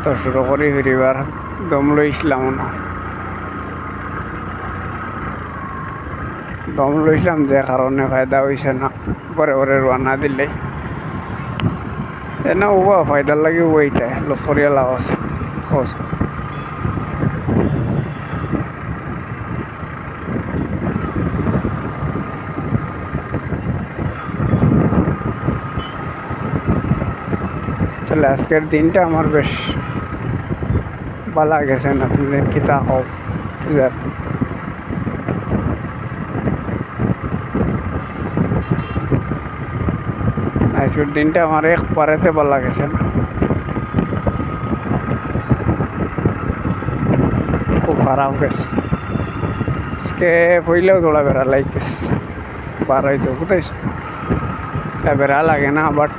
তো শুরু করি ফিরিবার দম লইছিলাম না, দম লইছিলাম যে কারণে ফায়দা হয়েছে না। পরে পরে রান্না দিলে না ওবা ফায়দার লাগে ওইটা লসরিয়া লাগাস খোঁজ। তাহলে আজকের দিনটা আমার বেশ ভালো গেছে না, তুমি কিতা হোক আজকের দিনটা আমার একবারেতে ভালো গেছে না, খুব খারাপ গেছে। আজকে পইলেও থোড়া বেড়া লাগছে, বার হয়তো বুঝাইছো বেড়া লাগে না, বাট